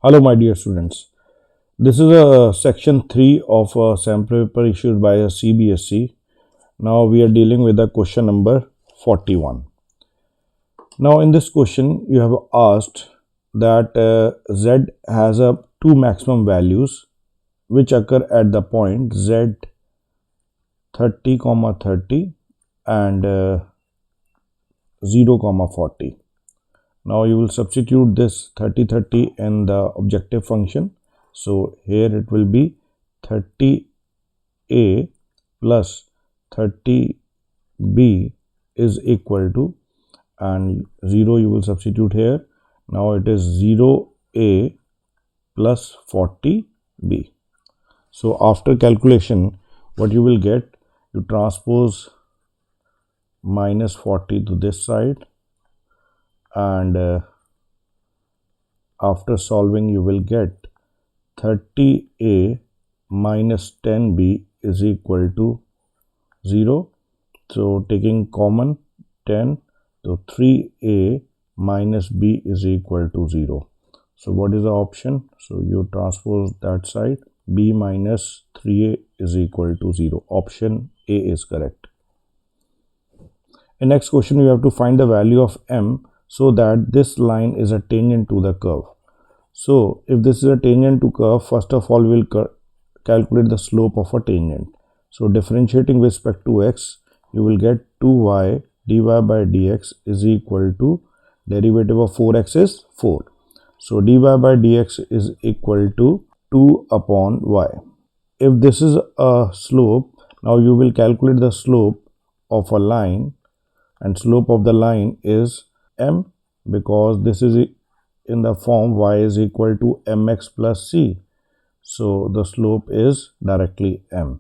Hello, my dear students. This is a section 3 of a sample paper issued by a CBSE. Now we are dealing with the question number 41. Now in this question you have asked that Z has a two maximum values which occur at the point Z 30, 30 and 0, 40. Now you will substitute this 30, 30 in the objective function. So here it will be 30a plus 30b is equal to, and 0 you will substitute here. Now it is 0a plus 40b. So after calculation, what you will get, you transpose minus 40 to this side, and after solving you will get 30a minus 10b is equal to 0. So taking common 10, so 3a minus b is equal to 0. So what is the option? So you transpose that side, b minus 3a is equal to 0. Option A is correct. In next question you have to find the value of m so that this line is a tangent to the curve. So if this is a tangent to curve, first of all we will calculate the slope of a tangent. So differentiating with respect to x, you will get 2y dy by dx is equal to, derivative of 4x is 4. So dy by dx is equal to 2 upon y. If this is a slope, now you will calculate the slope of a line, and slope of the line is m, because this is in the form y is equal to mx plus c. So the slope is directly m.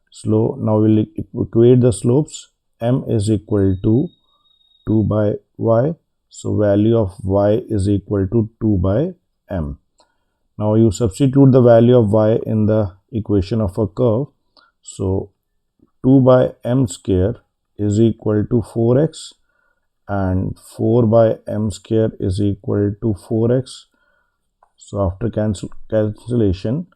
So now we will equate the slopes. M is equal to 2 by y. So value of y is equal to 2 by m. Now you substitute the value of y in the equation of a curve. So 2 by m square is equal to 4x, and 4 by m square is equal to 4x. So after cancellation,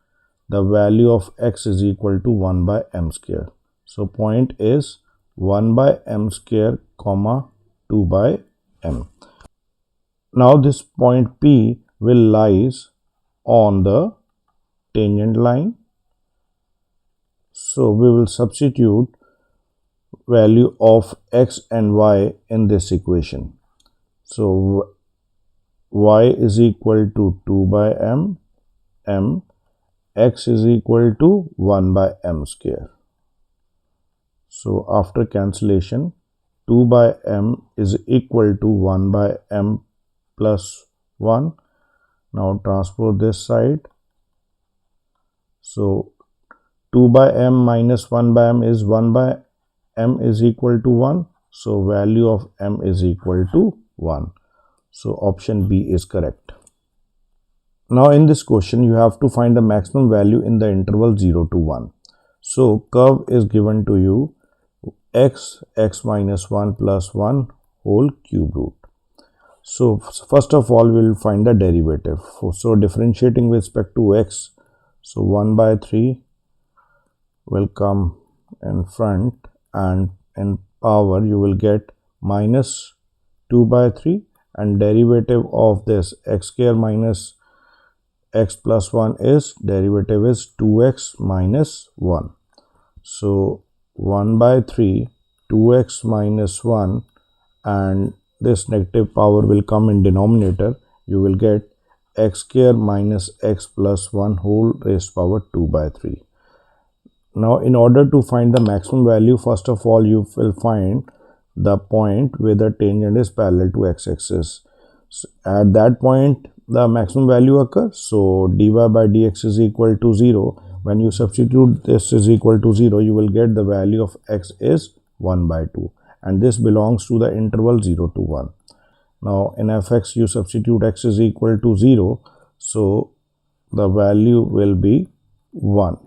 the value of x is equal to 1 by m square. So point is 1 by m square comma 2 by m. Now this point P will lies on the tangent line. So we will substitute value of x and y in this equation. So y is equal to 2 by m, x is equal to 1 by m square. So after cancellation, 2 by m is equal to 1 by m plus 1. Now transpose this side. So 2 by m minus 1 by m is 1 by m is equal to 1. So value of m is equal to 1. So option B is correct. Now in this question you have to find the maximum value in the interval 0 to 1. So curve is given to you x minus 1 plus 1 whole cube root. So first of all we will find the derivative. So differentiating with respect to x, so 1 by 3 will come in front, and in power you will get minus 2 by 3, and derivative of this x square minus x plus 1 is, derivative is 2x minus 1. So 1 by 3, 2x minus 1, and this negative power will come in denominator. You will get x square minus x plus 1 whole raised power 2 by 3. Now in order to find the maximum value, first of all you will find the point where the tangent is parallel to x-axis. So at that point the maximum value occurs. So dy by dx is equal to 0. When you substitute this is equal to 0, you will get the value of x is 1 by 2, and this belongs to the interval 0 to 1. Now in fx you substitute x is equal to 0, so the value will be 1.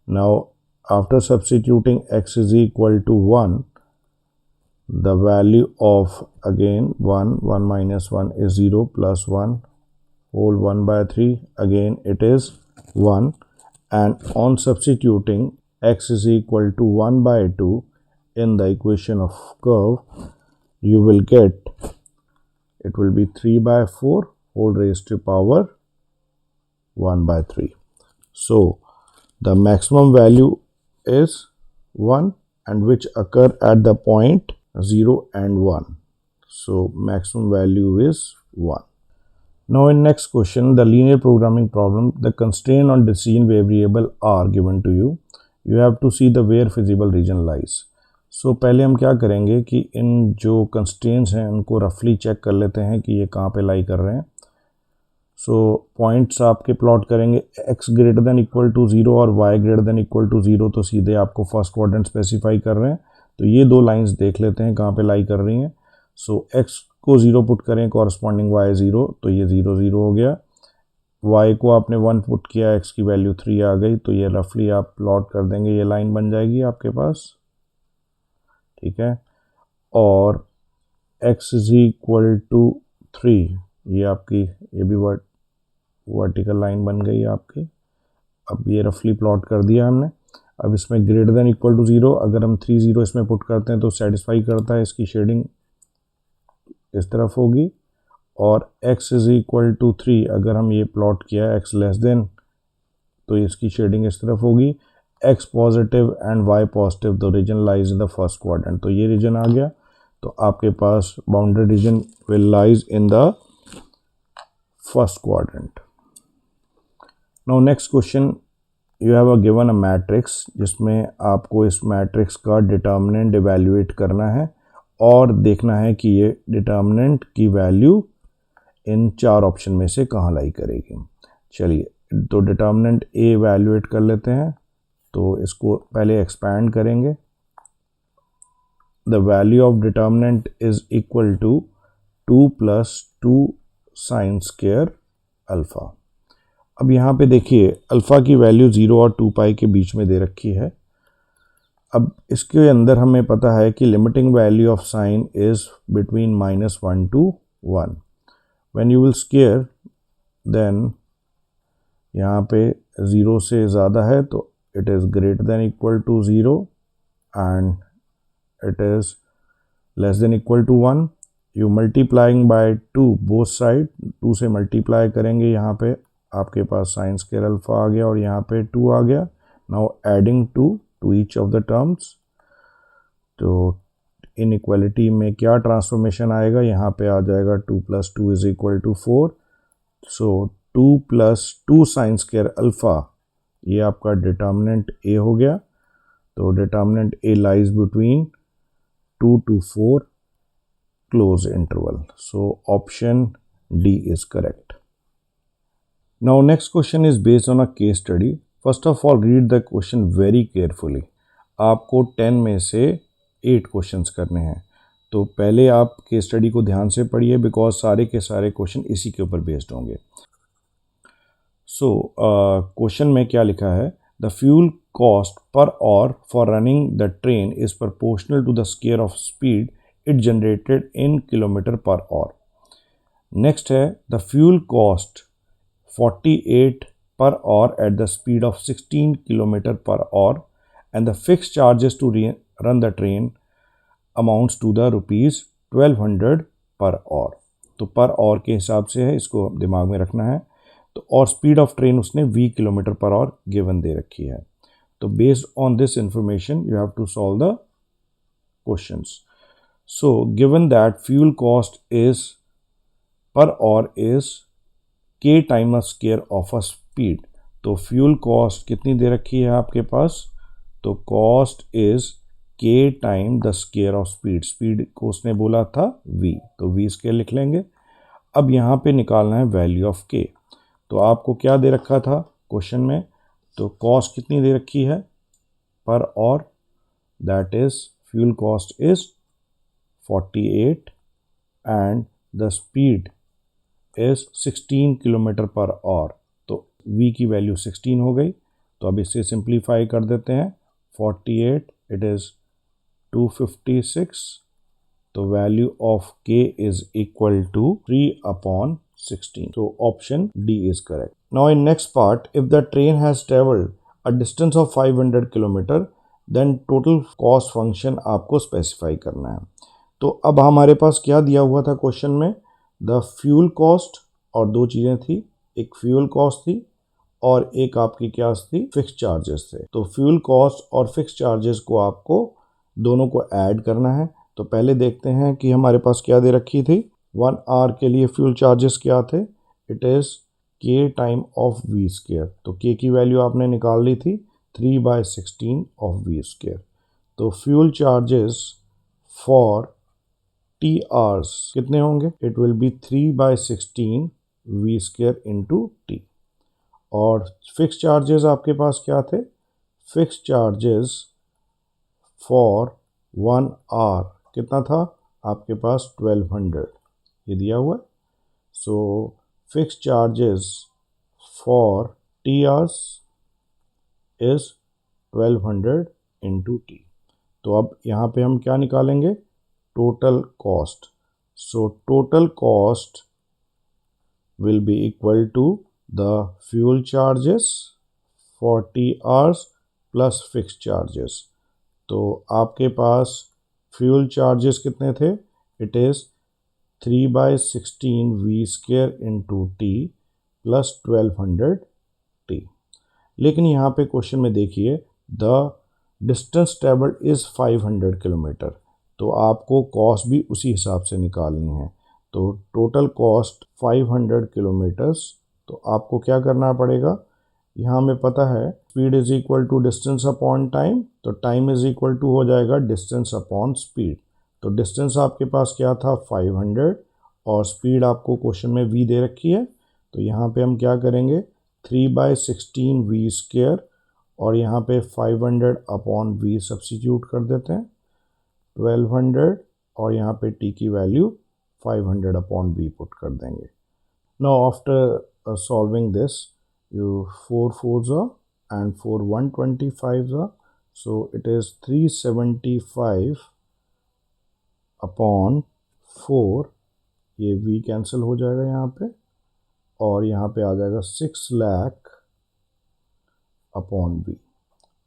Now after substituting x is equal to 1, the value of again 1 minus 1 is 0 plus 1 whole 1 by 3, again it is 1, and on substituting x is equal to 1 by 2 in the equation of curve, you will get, it will be 3 by 4 whole raised to power 1 by 3. So the maximum value is 1, and which occur at the point 0 and 1. So maximum value is 1. Now in next question, the linear programming problem, the constraint on decision variable are given to you. You have to see the where feasible region lies. So पहले हम क्या करेंगे कि इन जो constraints हैं उनको रफली check कर लेते हैं कि ये कहाँ पे लाई कर रहे हैं. सो पॉइंट्स आपके प्लॉट करेंगे x greater than equal to 0 और y greater than equal to 0, तो सीधे आपको फर्स्ट क्वाड्रेंट स्पेसिफाई कर रहे हैं. तो ये दो लाइंस देख लेते हैं कहाँ पे लाई कर रही हैं. सो x को 0 पुट करें, कॉरस्पॉन्डिंग y 0, तो ये 0 0 हो गया. y को आपने 1 पुट किया, x की वैल्यू 3 आ गई, तो ये रफली आप प्लॉट कर देंगे, ये लाइन बन जाएगी आपके पास. ठीक है, और x इज इक्वल टू 3, ये आपकी, ये भी वर्टिकल लाइन बन गई आपकी. अब ये रफली प्लॉट कर दिया हमने. अब इसमें ग्रेटर देन इक्वल टू 0, अगर हम 3 0 इसमें पुट करते हैं तो सेटिस्फाई करता है, इसकी शेडिंग इस तरफ होगी. और x इज इक्वल टू 3 अगर हम ये प्लॉट किया x लेस देन, तो इसकी शेडिंग इस तरफ होगी. x positive and y positive, तो region lies in the first quadrant, तो ये रीजन आ गया. तो आपके पास boundary region will lies in the first quadrant. Now next question, you have a given a matrix, जिसमें आपको इस मैट्रिक्स का डिटर्मिनेंट इवैल्यूएट करना है और देखना है कि ये डिटर्मिनेंट की वैल्यू इन 4 ऑप्शन में से कहाँ लाई करेगी. चलिए, तो डिटर्मिनेंट ए इवैल्यूएट कर लेते हैं. तो इसको पहले एक्सपैंड करेंगे. The value of determinant is equal to 2 plus 2 sine square alpha. अब यहाँ पे देखिए अल्फ़ा की वैल्यू 0 और 2 पाई के बीच में दे रखी है. अब इसके अंदर हमें पता है कि limiting value of sine is between -1 to 1. When you will square, then यहाँ पे 0 से ज़्यादा है तो it is greater than equal to 0 and it is less than equal to 1. You multiplying by 2 both side, 2 से मल्टीप्लाई करेंगे, यहाँ पे आपके पास साइन स्क्वायर अल्फ़ा आ गया और यहाँ पे 2 आ गया. Now adding 2 to each of the terms, तो इनइक्वालिटी में क्या ट्रांसफॉर्मेशन आएगा, यहाँ पे आ जाएगा 2 plus 2 is equal to 4. So 2 plus 2 sine square alpha, ये आपका डिटर्मिनेंट ए हो गया. तो determinant A lies between 2 to 4 close interval. So option D is correct. Now next question is based on a case study. First of all, read the question very carefully. आपको 10 में से 8 questions करने हैं, तो पहले आप केस स्टडी को ध्यान से पढ़िए, बिकॉज सारे के सारे क्वेश्चन इसी के ऊपर बेस्ड होंगे. सो क्वेश्चन में क्या लिखा है, the fuel cost per hour for running the train is proportional to the square of speed it generated in kilometer per hour. Next है, the fuel cost 48 per hour at the speed of 16 km per hour and the fixed charges to run the train amounts to the rupees 1200 per hour. तो per hour के हिसाब से है, इसको दिमाग में रखना है. तो और स्पीड ऑफ ट्रेन उसने 20 किलोमीटर पर आवर गिवन दे रखी है. तो based on this information you have to solve the questions. So given that fuel cost is per hour is k time square of a speed. तो fuel cost कितनी दे रखी है आपके पास, तो cost is k time the square of speed. Speed को उसने बोला था v, तो v स्क्वायर लिख लेंगे. अब यहाँ पे निकालना है वैल्यू ऑफ k. तो आपको क्या दे रखा था क्वेश्चन में, तो कॉस्ट कितनी दे रखी है per hour, that is fuel cost is 48 and the speed is 16 kilometre per our. तो v की वैल्यू 16 हो गई. तो अब इसे सिंप्लीफाई कर देते हैं. 48 इट इज़ 256. तो value of k is equal to 3/16. 16. So option D is correct. Now in next part, if the train has traveled a distance of 500 kilometre, then total cost function आपको specify करना है। तो अब हमारे पास क्या दिया हुआ था क्वेश्चन में, द फ्यूल कॉस्ट, और दो चीज़ें थी, एक फ्यूल कॉस्ट थी और एक आपकी क्या थी, फिक्स चार्जेस थे। तो फ्यूल कॉस्ट और फिक्स चार्जेस को आपको दोनों को ऐड करना है। तो पहले देखते हैं कि हमारे पास क्या दे रखी थी। 1 आवर के लिए फ्यूल चार्जेस क्या थे, it is K time of V square. तो के की वैल्यू आपने निकाल ली थी 3/16 ऑफ वी स्क्वायर। तो fuel charges for T hours कितने होंगे, it will be 3/16 V square into T. और फिक्स चार्जेस आपके पास क्या थे, फिक्स चार्जेस फॉर 1 आवर कितना था आपके पास 1200, ये दिया हुआ है। So fix charges for T hours is 1200 into T. तो अब यहाँ पे हम क्या निकालेंगे, total cost. So total cost will be equal to the fuel charges for T hours plus fixed charges। तो आपके पास फ्यूल चार्जेस कितने थे, it is 3/16 V square into T plus 1200 T. लेकिन यहाँ पे क्वेश्चन में देखिए, the distance travelled is 500 kilometre, तो आपको कॉस्ट भी उसी हिसाब से निकालनी है। तो टोटल कॉस्ट 500 किलोमीटर्स, तो आपको क्या करना पड़ेगा, यहाँ हमें पता है speed is equal to distance upon time, तो टाइम इज इक्वल टू हो जाएगा डिस्टेंस अपॉन स्पीड। तो डिस्टेंस आपके पास क्या था 500 और स्पीड आपको क्वेश्चन में v दे रखी है। तो यहाँ पे हम क्या करेंगे, 3/16 वी स्क्वायर और यहाँ पे 500 अपॉन वी सब्सिट्यूट कर देते हैं, 1200 और यहाँ पे t की वैल्यू 500 अपॉन वी पुट कर देंगे। Now after solving this, you 4 4s are and 4 125s are, so it is 375 upon 4, ये v कैंसिल हो जाएगा यहाँ पे और यहाँ पे आ जाएगा 6 lakh upon v।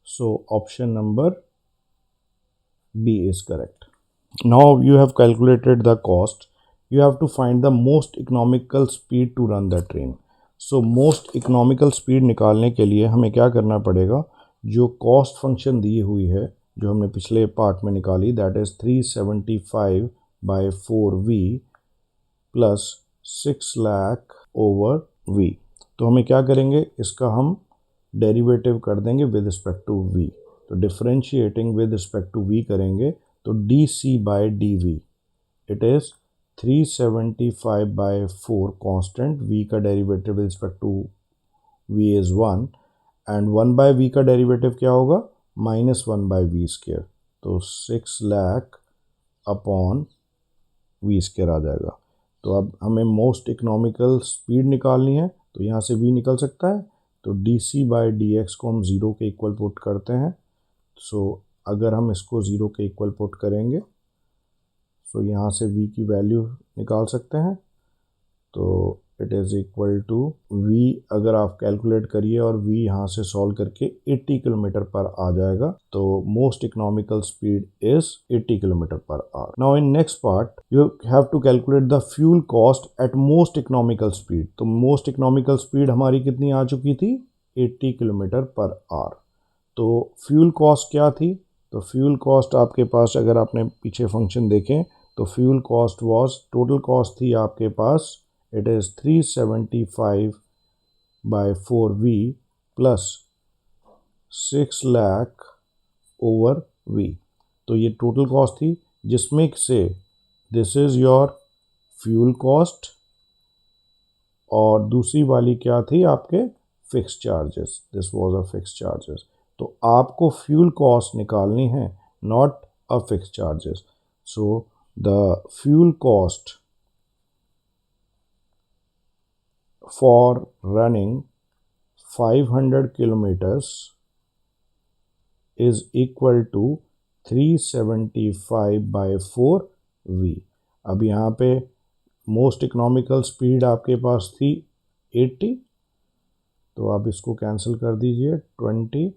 So option number B is correct. Now you have calculated the cost, you have to find the most economical speed to run the train। So most economical speed निकालने के लिए हमें क्या करना पड़ेगा, जो कॉस्ट फंक्शन दी हुई है जो हमने पिछले पार्ट में निकाली, that is 375/4v plus 6 lakh over v। तो हमें क्या करेंगे, इसका हम डेरिवेटिव कर देंगे विद रिस्पेक्ट टू v। तो differentiating with respect to v करेंगे तो dc/dv it is 375/4 constant, v का derivative with respect to v is 1 and 1/v का डेरिवेटिव क्या होगा, -1/v स्क्वायर। तो 6 लाख अपॉन v स्क्वायर आ जाएगा। तो अब हमें मोस्ट इकोनॉमिकल स्पीड निकालनी है, तो यहाँ से v निकल सकता है, तो dc/dx को हम 0 के इक्वल पुट करते हैं। सो अगर हम इसको 0 के इक्वल पुट करेंगे तो यहाँ से v की वैल्यू निकाल सकते हैं। तो it is equal to v, अगर आप कैलकुलेट करिए और v यहाँ से सॉल्व करके 80 किलोमीटर पर आ जाएगा। तो most economical speed is 80 kilometre per hour. Now in next part you have to calculate the fuel cost at most economical speed. तो मोस्ट इकोनॉमिकल स्पीड हमारी कितनी आ चुकी थी, 80 किलोमीटर पर आवर। तो फ्यूल कॉस्ट क्या थी, तो फ्यूल कॉस्ट आपके पास अगर आपने पीछे फंक्शन देखें तो fuel cost was, total cost थी आपके पास, it is 375/4v plus 6 lakh over v। तो ये टोटल कॉस्ट थी, जिसमें से this is your fuel cost और दूसरी वाली क्या थी आपके fix charges, this was a fix charges. तो आपको फ्यूल कॉस्ट निकालनी है, not a fix charges. So the fuel cost for running 500 kilometers is equal to 375/4v। अब यहाँ पे मोस्ट इकोनॉमिकल स्पीड आपके पास थी 80, तो आप इसको कैंसिल कर दीजिए 20,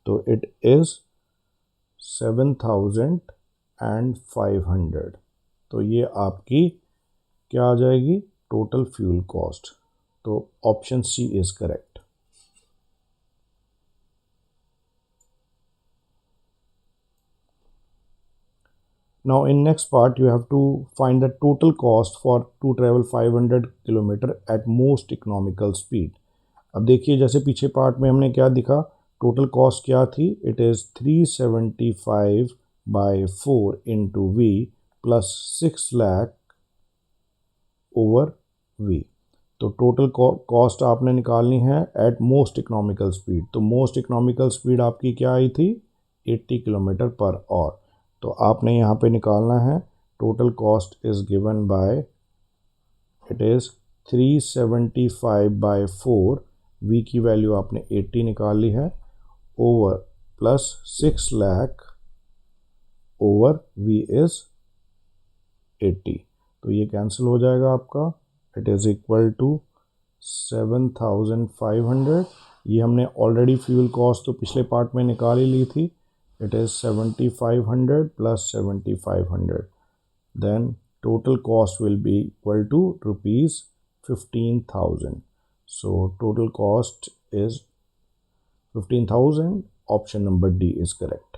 तो इट इज़ 7500। तो ये आपकी क्या आ जाएगी, टोटल फ्यूल कॉस्ट। तो option C is correct. Now in next part you have to find the total cost for to travel 500 kilometre at most economical speed। अब देखिए जैसे पीछे पार्ट में हमने क्या दिखा, टोटल कॉस्ट क्या थी, it is 375/4 into V plus 6 lakh over V. तो टोटल कॉस्ट आपने निकालनी है एट मोस्ट इकोनॉमिकल स्पीड। तो मोस्ट इकोनॉमिकल स्पीड आपकी क्या आई थी, 80 किलोमीटर पर आवर। तो आपने यहाँ पे निकालना है total cost is given by, it is 375/4, V की वैल्यू आपने 80 निकाल ली है, over plus 6 lakh over V is 80। तो ये कैंसिल हो जाएगा आपका, इट इज़ इक्वल टू 7500। ये हमने ऑलरेडी फ्यूल कॉस्ट तो पिछले पार्ट में निकाल ही ली थी, it is 7500 plus 7500, then total cost will be equal to rupees 15,000. So total cost is 15,000. Option number D is correct.